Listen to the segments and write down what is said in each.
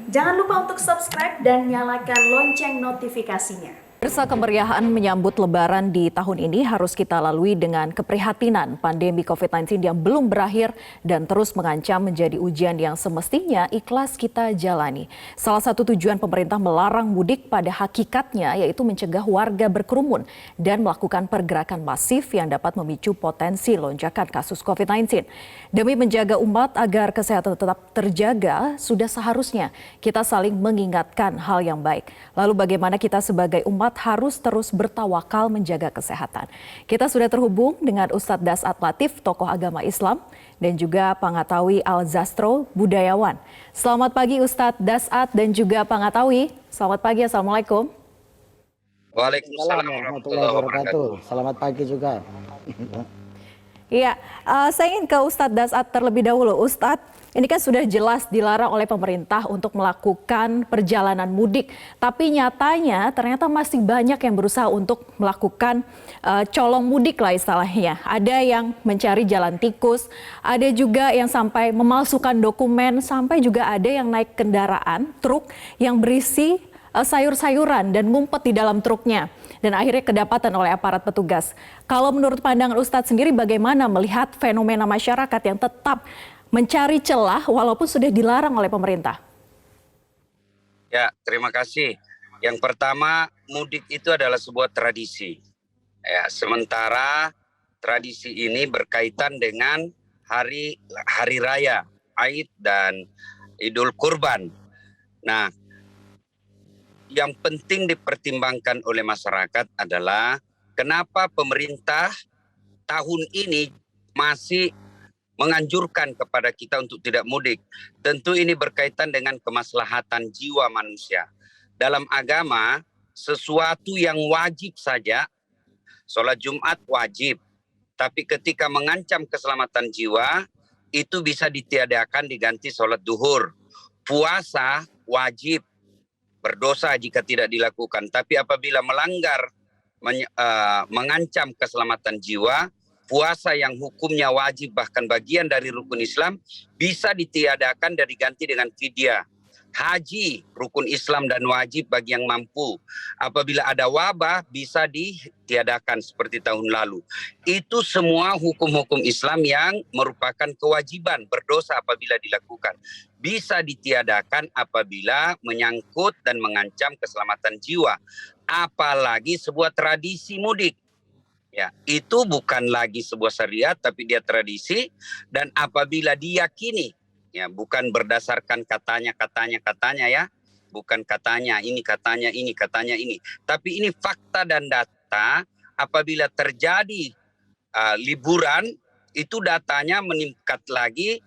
Jangan lupa untuk subscribe dan nyalakan lonceng notifikasinya. Pemirsa, kemeriahan menyambut Lebaran di tahun ini harus kita lalui dengan keprihatinan pandemi COVID-19 yang belum berakhir dan terus mengancam menjadi ujian yang semestinya ikhlas kita jalani. Salah satu tujuan pemerintah melarang mudik pada hakikatnya yaitu mencegah warga berkerumun dan melakukan pergerakan masif yang dapat memicu potensi lonjakan kasus COVID-19. Demi menjaga umat agar kesehatan tetap terjaga, sudah seharusnya kita saling mengingatkan hal yang baik. Lalu bagaimana kita sebagai umat harus terus bertawakal menjaga kesehatan. Kita sudah terhubung dengan Ustadz Dasat Latif, tokoh agama Islam, dan juga Pangatawi Al-Zastro, budayawan. Selamat pagi Ustadz Dasat dan juga Pangatawi. Selamat pagi, Assalamualaikum. Waalaikumsalam warahmatullahi wabarakatuh. Selamat pagi juga. Iya, saya ingin ke Ustadz Dasat terlebih dahulu. Ustadz, ini kan sudah jelas dilarang oleh pemerintah untuk melakukan perjalanan mudik. Tapi nyatanya ternyata masih banyak yang berusaha untuk melakukan colong mudik lah istilahnya. Ada yang mencari jalan tikus, ada juga yang sampai memalsukan dokumen, sampai juga ada yang naik kendaraan, truk yang berisi sayur-sayuran dan ngumpet di dalam truknya. Dan akhirnya kedapatan oleh aparat petugas. Kalau menurut pandangan Ustadz sendiri bagaimana melihat fenomena masyarakat yang tetap mencari celah walaupun sudah dilarang oleh pemerintah? Ya, terima kasih. Yang pertama, mudik itu adalah sebuah tradisi. Ya, sementara tradisi ini berkaitan dengan hari raya, Aid dan Idul Kurban. Nah, yang penting dipertimbangkan oleh masyarakat adalah kenapa pemerintah tahun ini masih menganjurkan kepada kita untuk tidak mudik. Tentu ini berkaitan dengan kemaslahatan jiwa manusia. Dalam agama, sesuatu yang wajib saja, sholat Jumat wajib. Tapi ketika mengancam keselamatan jiwa, itu bisa ditiadakan diganti sholat duhur. Puasa wajib, berdosa jika tidak dilakukan. Tapi apabila melanggar, mengancam keselamatan jiwa, puasa yang hukumnya wajib bahkan bagian dari rukun Islam bisa ditiadakan dan diganti dengan fidyah. Haji rukun Islam dan wajib bagi yang mampu. Apabila ada wabah bisa ditiadakan seperti tahun lalu. Itu semua hukum-hukum Islam yang merupakan kewajiban berdosa apabila dilakukan. Bisa ditiadakan apabila menyangkut dan mengancam keselamatan jiwa. Apalagi sebuah tradisi mudik. Ya, itu bukan lagi sebuah syariat tapi dia tradisi, dan apabila diyakini, ya bukan berdasarkan katanya ya, bukan katanya ini, tapi ini fakta dan data. Apabila terjadi liburan, itu datanya meningkat lagi.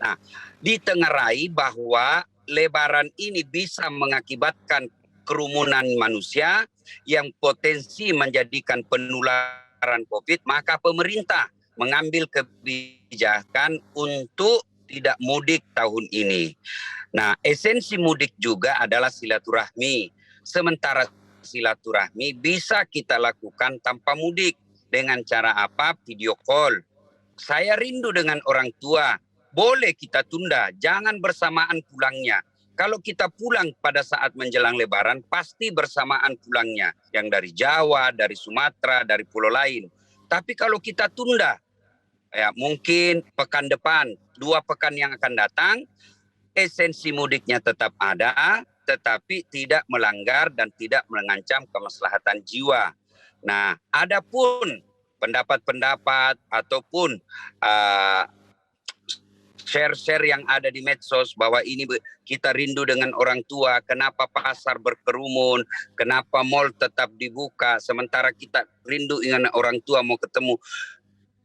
Nah, ditengarai bahwa Lebaran ini bisa mengakibatkan kerumunan manusia yang potensi menjadikan penularan COVID, maka pemerintah mengambil kebijakan untuk tidak mudik tahun ini. Nah, esensi mudik juga adalah silaturahmi. Sementara silaturahmi bisa kita lakukan tanpa mudik. Dengan cara apa? Video call. Saya rindu dengan orang tua. Boleh kita tunda, jangan bersamaan pulangnya. Kalau kita pulang pada saat menjelang Lebaran, pasti bersamaan pulangnya. Yang dari Jawa, dari Sumatera, dari pulau lain. Tapi kalau kita tunda, ya mungkin pekan depan, 2 pekan yang akan datang, esensi mudiknya tetap ada, tetapi tidak melanggar dan tidak mengancam kemaslahatan jiwa. Nah, adapun pendapat-pendapat ataupun share-share yang ada di medsos bahwa ini kita rindu dengan orang tua, kenapa pasar berkerumun, kenapa mal tetap dibuka, sementara kita rindu dengan orang tua mau ketemu.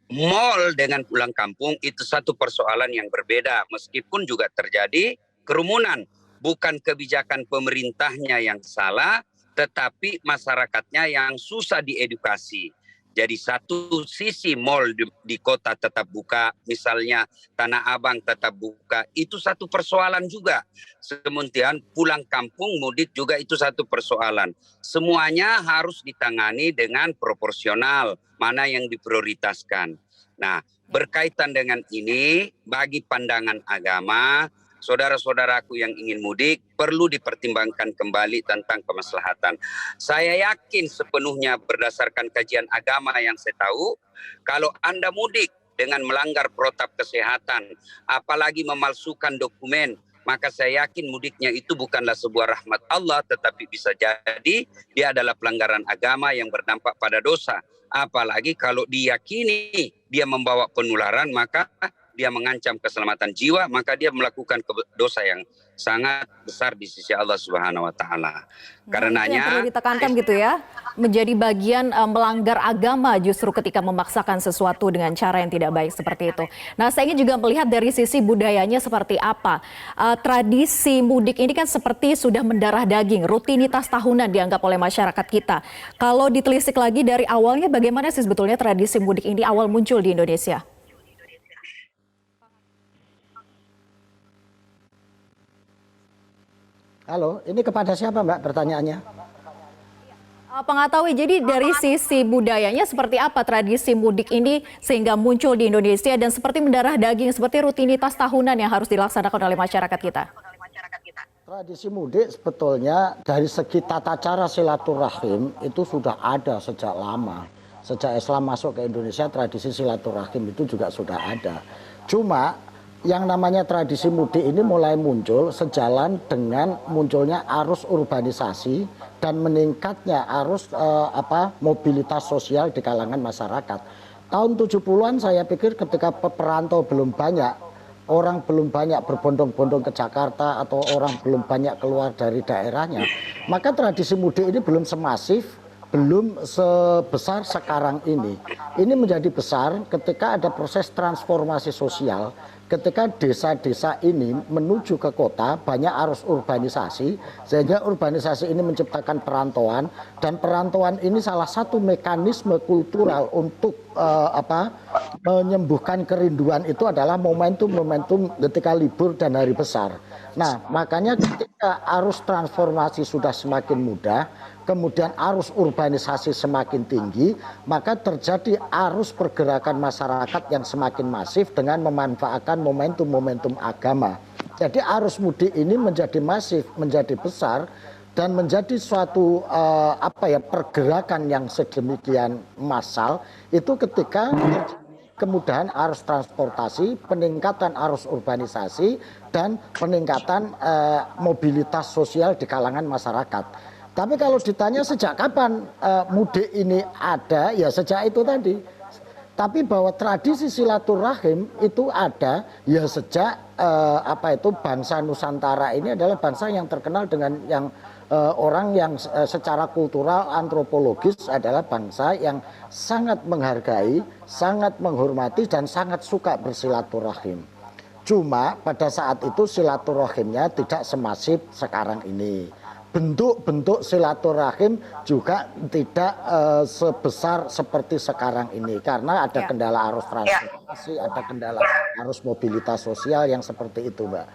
Mal dengan pulang kampung itu satu persoalan yang berbeda, meskipun juga terjadi kerumunan. Bukan kebijakan pemerintahnya yang salah, tetapi masyarakatnya yang susah diedukasi. Jadi satu sisi mal di kota tetap buka, misalnya Tanah Abang tetap buka, itu satu persoalan juga. Kemudian pulang kampung mudik juga itu satu persoalan. Semuanya harus ditangani dengan proporsional, mana yang diprioritaskan. Nah, berkaitan dengan ini, bagi pandangan agama, saudara-saudaraku yang ingin mudik perlu dipertimbangkan kembali tentang kemaslahatan. Saya yakin sepenuhnya berdasarkan kajian agama yang saya tahu, kalau Anda mudik dengan melanggar protap kesehatan, apalagi memalsukan dokumen, maka saya yakin mudiknya itu bukanlah sebuah rahmat Allah, tetapi bisa jadi dia adalah pelanggaran agama yang berdampak pada dosa. Apalagi kalau diyakini dia membawa penularan, maka dia mengancam keselamatan jiwa, maka dia melakukan dosa yang sangat besar di sisi Allah Subhanahu wa taala. Karenanya yang perlu ditekankan gitu ya, menjadi bagian melanggar agama justru ketika memaksakan sesuatu dengan cara yang tidak baik seperti itu. Nah, saya ingin juga melihat dari sisi budayanya seperti apa. Tradisi mudik ini kan seperti sudah mendarah daging, rutinitas tahunan dianggap oleh masyarakat kita. Kalau ditelisik lagi dari awalnya, bagaimana sih sebetulnya tradisi mudik ini awal muncul di Indonesia? Halo, ini kepada siapa Mbak pertanyaannya? Pengetahui, jadi dari sisi budayanya seperti apa tradisi mudik ini sehingga muncul di Indonesia dan seperti mendarah daging, seperti rutinitas tahunan yang harus dilaksanakan oleh masyarakat kita? Tradisi mudik sebetulnya dari segi tata cara silaturahim itu sudah ada sejak lama. Sejak Islam masuk ke Indonesia, tradisi silaturahim itu juga sudah ada. Cuma yang namanya tradisi mudik ini mulai muncul sejalan dengan munculnya arus urbanisasi dan meningkatnya arus mobilitas sosial di kalangan masyarakat. Tahun 70-an saya pikir ketika perantau belum banyak, orang belum banyak berbondong-bondong ke Jakarta atau orang belum banyak keluar dari daerahnya, maka tradisi mudik ini belum semasif, belum sebesar sekarang ini. Ini menjadi besar ketika ada proses transformasi sosial. Ketika desa-desa ini menuju ke kota, banyak arus urbanisasi, sehingga urbanisasi ini menciptakan perantauan, dan perantauan ini salah satu mekanisme kultural untuk menyembuhkan kerinduan itu adalah momentum-momentum ketika libur dan hari besar. Nah, makanya ketika arus transformasi sudah semakin mudah, kemudian arus urbanisasi semakin tinggi, maka terjadi arus pergerakan masyarakat yang semakin masif dengan memanfaatkan momentum-momentum agama. Jadi arus mudik ini menjadi masif, menjadi besar, dan menjadi suatu pergerakan yang sedemikian massal itu ketika kemudahan arus transportasi, peningkatan arus urbanisasi, dan peningkatan mobilitas sosial di kalangan masyarakat. Tapi kalau ditanya sejak kapan mudik ini ada, ya sejak itu tadi. Tapi bahwa tradisi silaturahim itu ada, ya sejak bangsa Nusantara ini adalah bangsa yang terkenal dengan yang orang yang secara kultural, antropologis adalah bangsa yang sangat menghargai, sangat menghormati, dan sangat suka bersilaturahim. Cuma pada saat itu silaturahimnya tidak semasif sekarang ini. Bentuk-bentuk silaturahim juga tidak sebesar seperti sekarang ini karena ada kendala arus transportasi, ada kendala arus mobilitas sosial yang seperti itu, Mbak.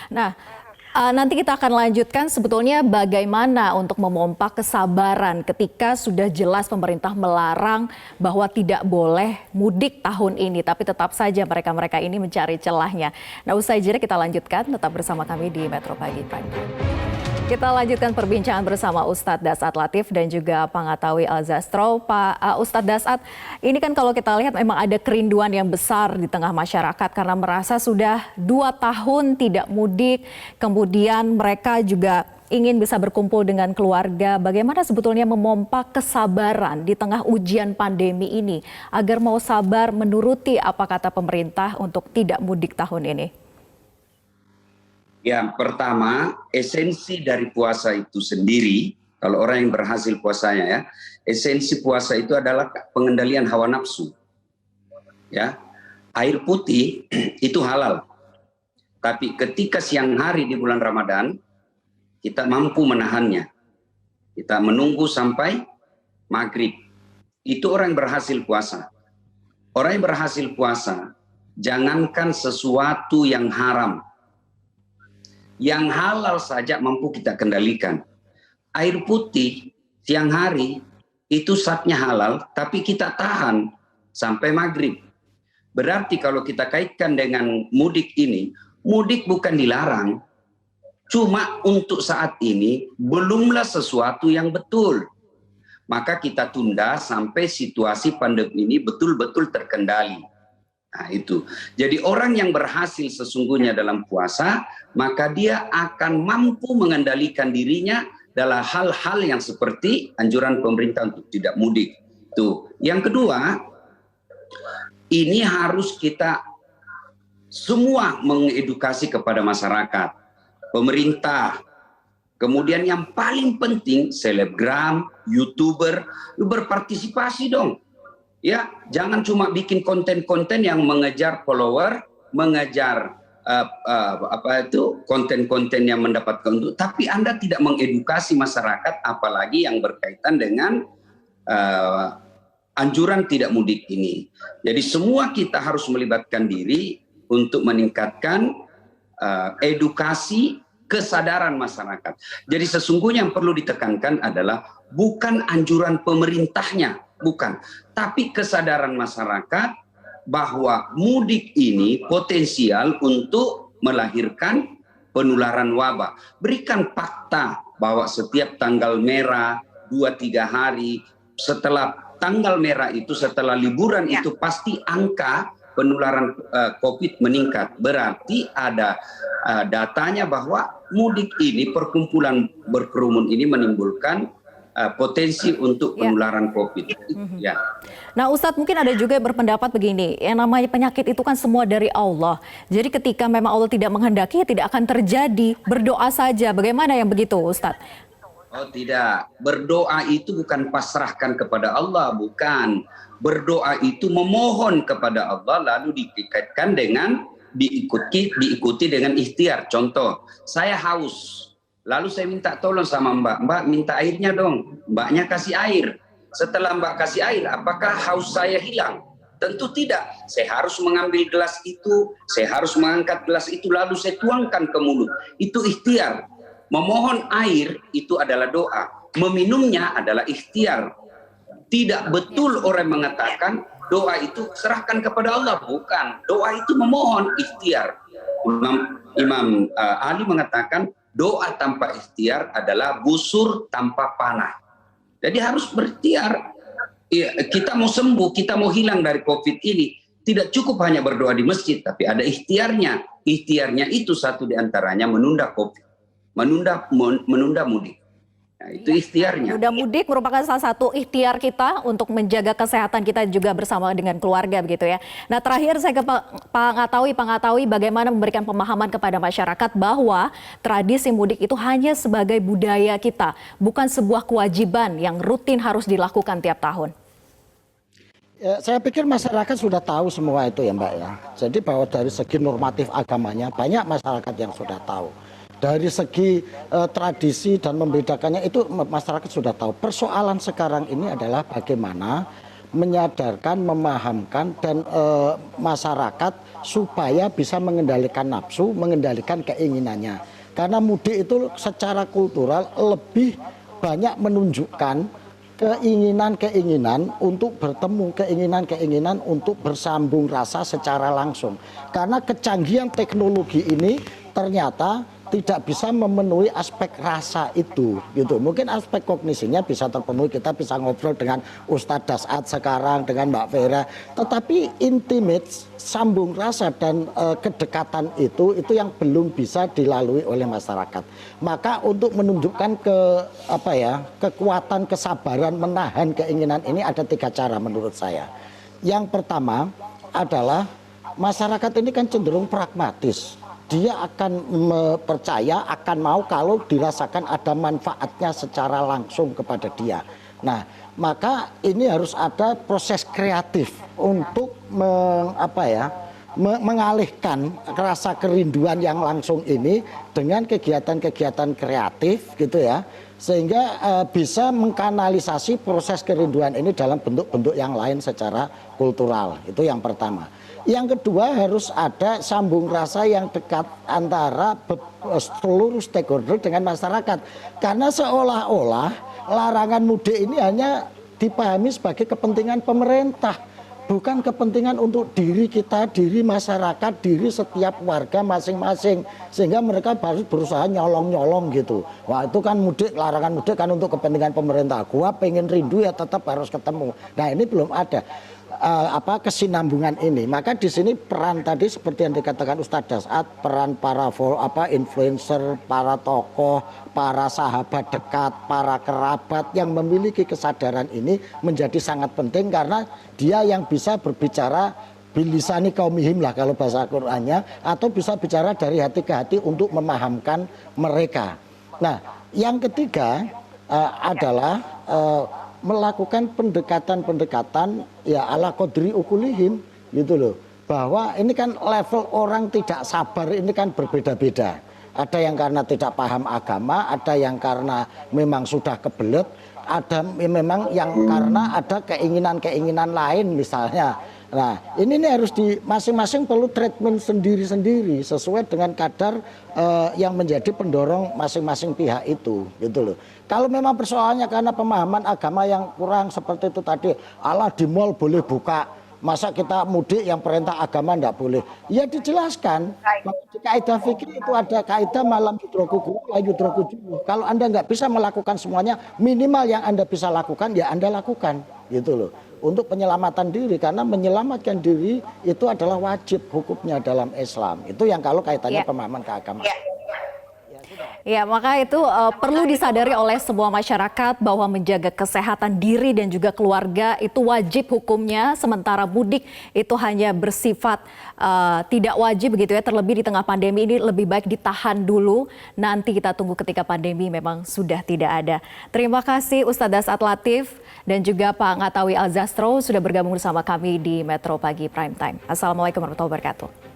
Nah, nanti kita akan lanjutkan sebetulnya bagaimana untuk memompa kesabaran ketika sudah jelas pemerintah melarang bahwa tidak boleh mudik tahun ini, tapi tetap saja mereka-mereka ini mencari celahnya. Nah, usai jeda kita lanjutkan, tetap bersama kami di Metro Pagi Prime. Kita lanjutkan perbincangan bersama Ustadz Dasat Latif dan juga Pangatawi Al-Zastro. Pak Ustadz Dasat, ini kan kalau kita lihat memang ada kerinduan yang besar di tengah masyarakat karena merasa sudah 2 tahun tidak mudik, kemudian mereka juga ingin bisa berkumpul dengan keluarga. Bagaimana sebetulnya memompa kesabaran di tengah ujian pandemi ini agar mau sabar menuruti apa kata pemerintah untuk tidak mudik tahun ini? Yang pertama, esensi dari puasa itu sendiri, kalau orang yang berhasil puasanya ya, esensi puasa itu adalah pengendalian hawa nafsu. Ya, air putih itu halal. Tapi ketika siang hari di bulan Ramadan, kita mampu menahannya. Kita menunggu sampai maghrib. Itu orang yang berhasil puasa. Orang yang berhasil puasa, jangankan sesuatu yang haram, yang halal saja mampu kita kendalikan. Air putih siang hari itu zatnya halal, tapi kita tahan sampai maghrib. Berarti kalau kita kaitkan dengan mudik ini, Mudik bukan dilarang, cuma untuk saat ini belumlah sesuatu yang betul. Maka kita tunda sampai situasi pandemi ini betul-betul terkendali. Nah itu. Jadi orang yang berhasil sesungguhnya dalam puasa, maka dia akan mampu mengendalikan dirinya dalam hal-hal yang seperti anjuran pemerintah untuk tidak mudik. Tuh. Yang kedua, ini harus kita semua mengedukasi kepada masyarakat, pemerintah, kemudian yang paling penting selebgram, YouTuber, lu berpartisipasi dong. Ya, jangan cuma bikin konten-konten yang mengejar follower, mengejar konten-konten yang mendapatkan untuk, tapi Anda tidak mengedukasi masyarakat, apalagi yang berkaitan dengan anjuran tidak mudik ini. Jadi semua kita harus melibatkan diri untuk meningkatkan edukasi kesadaran masyarakat. Jadi sesungguhnya yang perlu ditekankan adalah bukan anjuran pemerintahnya, bukan, tapi kesadaran masyarakat bahwa mudik ini potensial untuk melahirkan penularan wabah. Berikan fakta bahwa setiap tanggal merah 2-3 hari setelah tanggal merah itu, setelah liburan itu pasti angka penularan COVID meningkat. Berarti ada datanya bahwa mudik ini, perkumpulan berkerumun ini menimbulkan potensi untuk penularan COVID. Ya. Nah Ustadz, mungkin ada juga yang berpendapat begini, yang namanya penyakit itu kan semua dari Allah. Jadi ketika memang Allah tidak menghendaki, tidak akan terjadi. Berdoa saja, bagaimana yang begitu Ustadz? Oh tidak, berdoa itu bukan pasrahkan kepada Allah, bukan. Berdoa itu memohon kepada Allah lalu dikaitkan dengan diikuti dengan ikhtiar. Contoh, saya haus, lalu saya minta tolong sama Mbak minta airnya dong. Mbaknya kasih air. Setelah Mbak kasih air, apakah haus saya hilang? Tentu tidak. Saya harus mengambil gelas itu, saya harus mengangkat gelas itu lalu saya tuangkan ke mulut. Itu ikhtiar. Memohon air itu adalah doa. Meminumnya adalah ikhtiar. Tidak betul orang mengatakan doa itu serahkan kepada Allah. Bukan. Doa itu memohon, ikhtiar. Imam Ali mengatakan doa tanpa ikhtiar adalah busur tanpa panah. Jadi harus berikhtiar. Ya, kita mau sembuh, kita mau hilang dari COVID ini. Tidak cukup hanya berdoa di masjid, tapi ada ikhtiarnya. Ikhtiarnya itu satu diantaranya menunda COVID. Menunda mudik. Nah, itu ikhtiarnya. Menunda mudik merupakan salah satu ikhtiar kita untuk menjaga kesehatan kita juga bersama dengan keluarga begitu ya. Nah terakhir saya ke Pak Ngatawi bagaimana memberikan pemahaman kepada masyarakat bahwa tradisi mudik itu hanya sebagai budaya kita, bukan sebuah kewajiban yang rutin harus dilakukan tiap tahun. Ya, saya pikir masyarakat sudah tahu semua itu ya Mbak ya. Jadi bahwa dari segi normatif agamanya banyak masyarakat yang sudah tahu. Dari segi tradisi dan membedakannya itu masyarakat sudah tahu. Persoalan sekarang ini adalah bagaimana menyadarkan, memahamkan dan masyarakat supaya bisa mengendalikan nafsu, mengendalikan keinginannya. Karena mudik itu secara kultural lebih banyak menunjukkan keinginan-keinginan untuk bertemu, keinginan-keinginan untuk bersambung rasa secara langsung. Karena kecanggihan teknologi ini ternyata tidak bisa memenuhi aspek rasa itu gitu. Mungkin aspek kognisinya bisa terpenuhi, kita bisa ngobrol dengan Ustadz Dasat sekarang, dengan Mbak Vera, tetapi intimate, sambung rasa dan kedekatan itu yang belum bisa dilalui oleh masyarakat. Maka untuk menunjukkan kekuatan, kesabaran menahan keinginan ini ada 3 cara menurut saya. Yang pertama adalah masyarakat ini kan cenderung pragmatis. Dia akan percaya, akan mau kalau dirasakan ada manfaatnya secara langsung kepada dia. Nah, maka ini harus ada proses kreatif untuk mengalihkan rasa kerinduan yang langsung ini dengan kegiatan-kegiatan kreatif gitu ya. Sehingga bisa mengkanalisasi proses kerinduan ini dalam bentuk-bentuk yang lain secara kultural. Itu yang pertama. Yang kedua harus ada sambung rasa yang dekat antara seluruh stakeholder dengan masyarakat. Karena seolah-olah larangan mudik ini hanya dipahami sebagai kepentingan pemerintah. bukan kepentingan untuk diri kita, diri masyarakat, diri setiap warga masing-masing, sehingga mereka harus berusaha nyolong-nyolong gitu. Wah itu kan mudik, larangan mudik kan untuk kepentingan pemerintah. Gua pengen rindu ya tetap harus ketemu. Nah ini belum ada kesinambungan ini. Maka di sini peran tadi seperti yang dikatakan Ustadz Dasat, peran para influencer, para tokoh, para sahabat dekat, para kerabat yang memiliki kesadaran ini menjadi sangat penting, karena dia yang bisa berbicara bilisani kaumihim lah kalau bahasa Qur'annya, atau bisa bicara dari hati ke hati untuk memahamkan mereka. Nah, yang ketiga adalah melakukan pendekatan-pendekatan ya ala qadri ukulihim gitu loh. Bahwa ini kan level orang tidak sabar ini kan berbeda-beda. Ada yang karena tidak paham agama, ada yang karena memang sudah kebelet, ada memang yang karena ada keinginan-keinginan lain misalnya. Nah, ini nih harus di masing-masing perlu treatment sendiri-sendiri sesuai dengan kadar yang menjadi pendorong masing-masing pihak itu, gitu loh. Kalau memang persoalannya karena pemahaman agama yang kurang seperti itu tadi, Allah di mall boleh buka, masa kita mudik yang perintah agama enggak boleh? Ya dijelaskan. Di kaidah fikih itu ada kaidah malam yudroku dulu. Kalau Anda nggak bisa melakukan semuanya, minimal yang Anda bisa lakukan ya Anda lakukan, gitu loh. Untuk penyelamatan diri, karena menyelamatkan diri itu adalah wajib hukumnya dalam Islam. Itu yang kalau kaitannya pemahaman keagamaan. Ya, maka itu perlu disadari oleh semua masyarakat bahwa menjaga kesehatan diri dan juga keluarga itu wajib hukumnya, sementara mudik itu hanya bersifat tidak wajib begitu ya, terlebih di tengah pandemi ini lebih baik ditahan dulu, nanti kita tunggu ketika pandemi memang sudah tidak ada. Terima kasih Ustadz Dasat Latif dan juga Pak Ngatawi Alzastro sudah bergabung bersama kami di Metro Pagi Prime Time. Assalamualaikum warahmatullahi wabarakatuh.